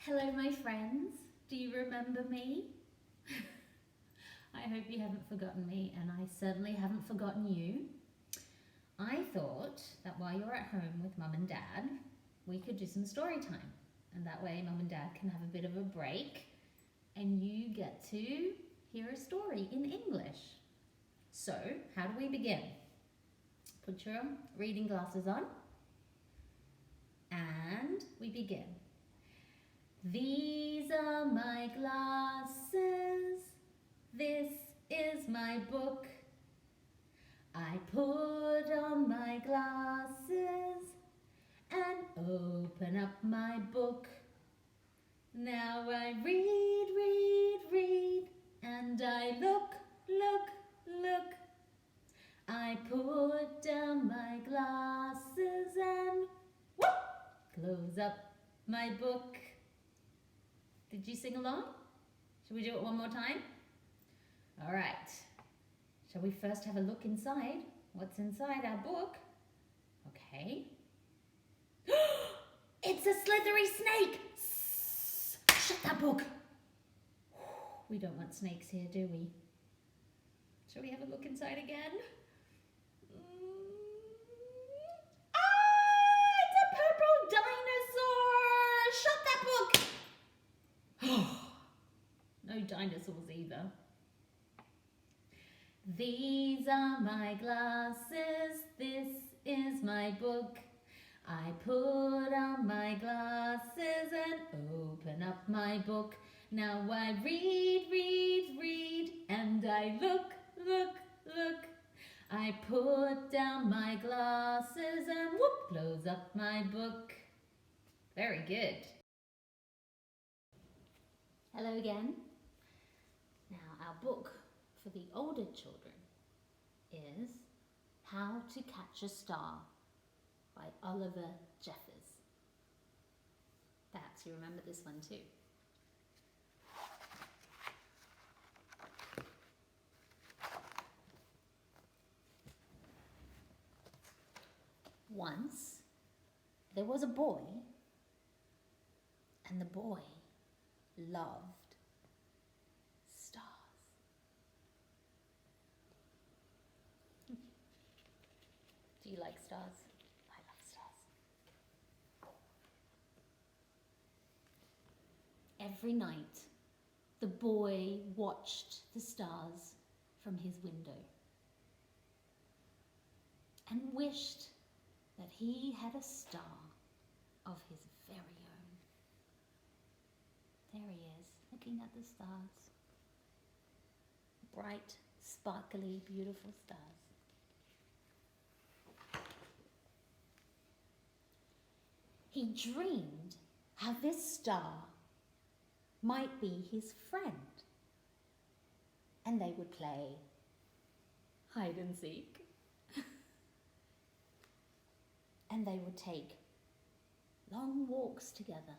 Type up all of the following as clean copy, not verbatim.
Hello my friends, do you remember me? I hope you haven't forgotten me, and I certainly haven't forgotten you. I thought that while you're at home with Mum and Dad, we could do some story time, and that way Mum and Dad can have a bit of a break and you get to hear a story in English. So, how do we begin? Put your reading glasses on and we begin. These are my glasses, this is my book. I put on my glasses and open up my book. Now I read, and I look. I put down my glasses and whoop, close up my book. Did you sing along? Shall we do it one more time? All right. Shall we first have a look inside? What's inside our book? Okay. It's a slithery snake! Shut that book! We don't want snakes here, do we? Shall we have a look inside again? It's a purple dinosaur! Shut that book! No dinosaurs either. These are my glasses, this is my book. I put on my glasses and open up my book. Now I read, and I look. I put down my glasses and whoop, close up my book. Very good. Hello again. Now our book for the older children is How to Catch a Star by Oliver Jeffers. Perhaps you remember this one too. Once there was a boy, and the boy loved stars. Do you like stars? I love stars. Every night, the boy watched the stars from his window and wished that he had a star of his very own. There he is, looking at the stars. Bright, sparkly, beautiful stars. He dreamed how this star might be his friend, and they would play hide and seek. And they would take long walks together.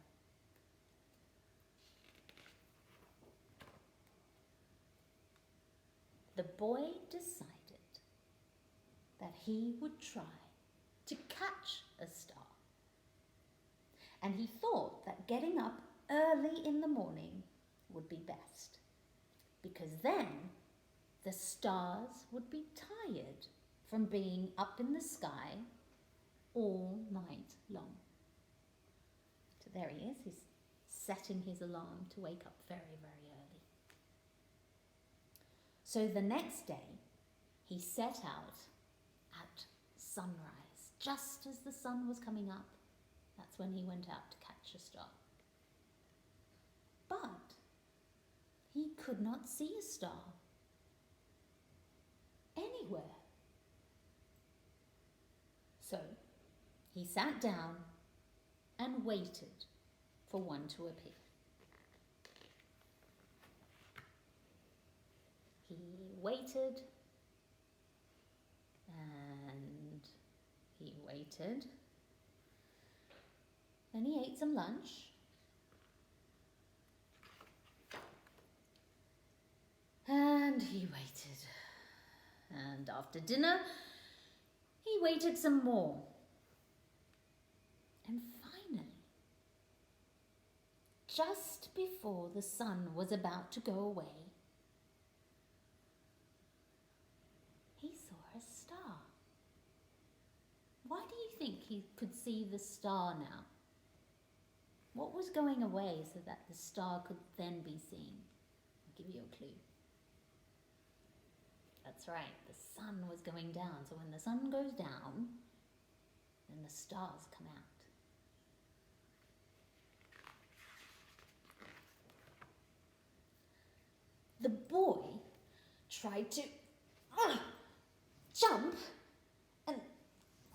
The boy decided that he would try to catch a star. And he thought that getting up early in the morning would be best, because then the stars would be tired from being up in the sky all night long. So there he is, he's setting his alarm to wake up very, very early. So the next day, he set out at sunrise. Just as the sun was coming up, that's when he went out to catch a star. But he could not see a star anywhere. So he sat down and waited for one to appear. He waited and he waited. Then he ate some lunch. And he waited. And after dinner, he waited some more. And finally, just before the sun was about to go away, he saw a star. Why do you think he could see the star now? What was going away so that the star could then be seen? I'll give you a clue. That's right, the sun was going down. So when the sun goes down, then the stars come out. The boy tried to jump and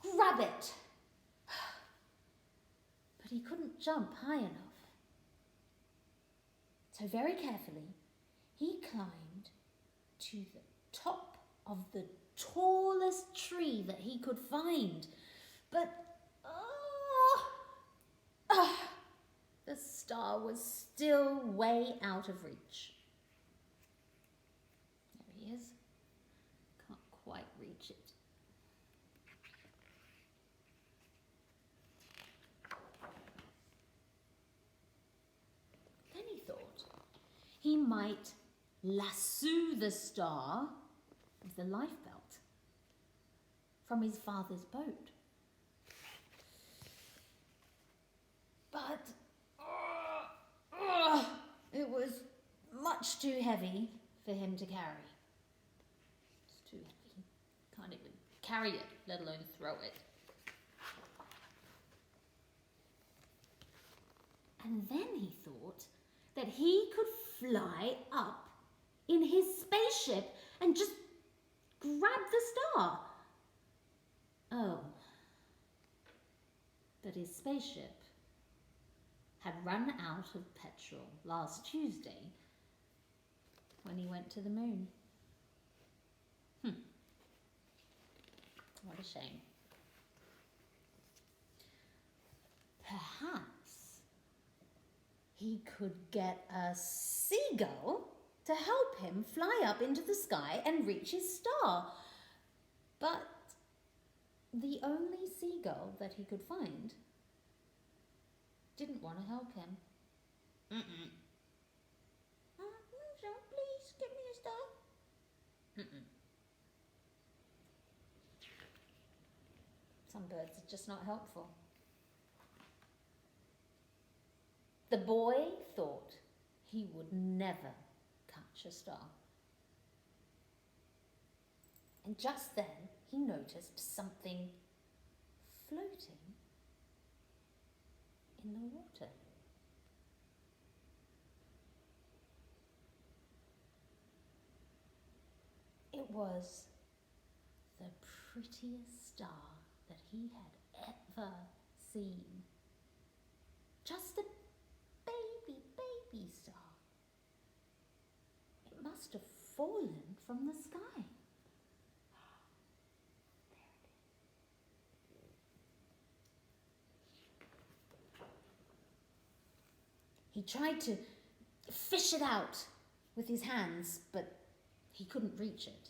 grab it, but he couldn't jump high enough. So very carefully, he climbed to the top of the tallest tree that he could find. But the star was still way out of reach. There he is. Can't quite reach it. Then he thought he might lasso the star with the lifebelt from his father's boat. But it was much too heavy for him to carry. It's too heavy. Can't even carry it, let alone throw it. And then he thought that he could fly up in his spaceship and just grab the star. Oh, but his spaceship had run out of petrol last Tuesday when he went to the moon. What a shame. Perhaps he could get a seagull to help him fly up into the sky and reach his star. But the only seagull that he could find didn't want to help him. Please give me a star. Some birds are just not helpful. The boy thought he would never catch a star. And just then he noticed something floating in the water. It was the prettiest star that he had ever seen. Just a baby star. It must have fallen from the sky. He tried to fish it out with his hands, but he couldn't reach it.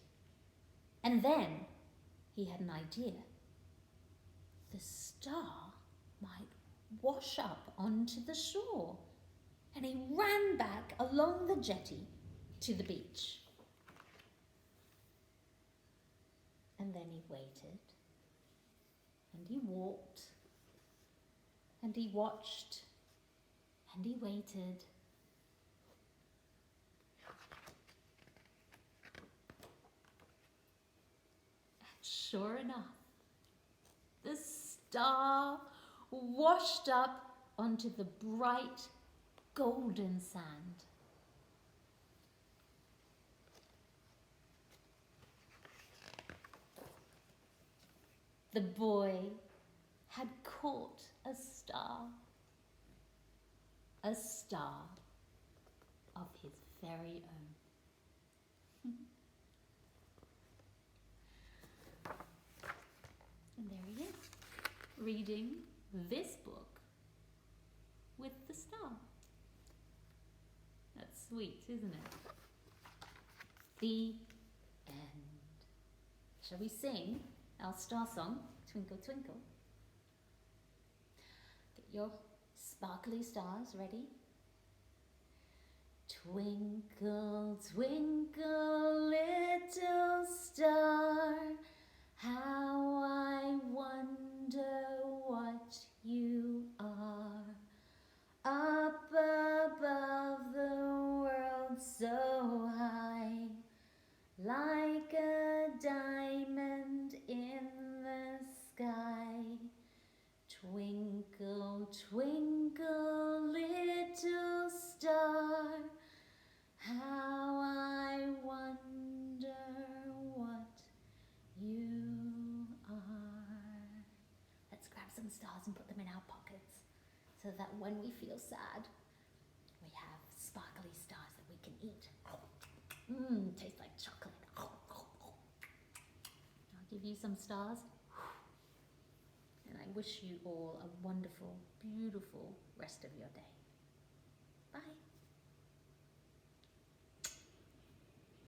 And then he had an idea. The star might wash up onto the shore. And he ran back along the jetty to the beach. And then he waited, and he walked, and he watched, and he waited. And sure enough, the star washed up onto the bright golden sand. The boy had caught a star of his very own. And there he is, reading this book with the star. That's sweet, isn't it? The end. Shall we sing our star song, Twinkle Twinkle? Get your sparkly stars ready. Twinkle, twinkle, little star, how I wonder what you are. Up above the world so high, like a diamond in the sky. Twinkle, twinkle, little star, how I wonder what you are. Let's grab some stars and put them in our pockets so that when we feel sad, we have sparkly stars that we can eat. Tastes like chocolate. I'll give you some stars. And I wish you all a wonderful, beautiful rest of your day.